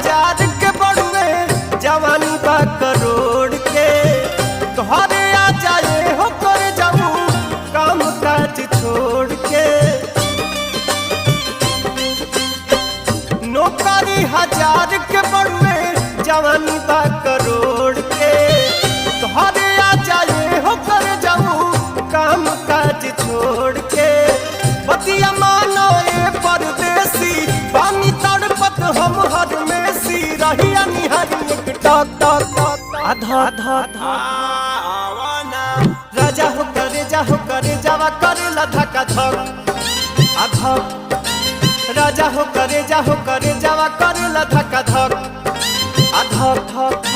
हजार के बड़ुए जवानी बा करोड़ के घरे आ जाए हो कर जाऊं काम काज छोड़ के नौकरी हजार के बड़ुए जवानी बा करोड़ के घरे आ जाए हो कर जाऊं काम काज छोड़ के बतिया मानो ये परदेसी पानी तड़पत हम हर में सी रहिया निहारी एक टक टक टक आधा आधा आधा राजा हो करे जावा करे धक्का धक आधा राजा हो करे जावा करे धक्का धक आधा धक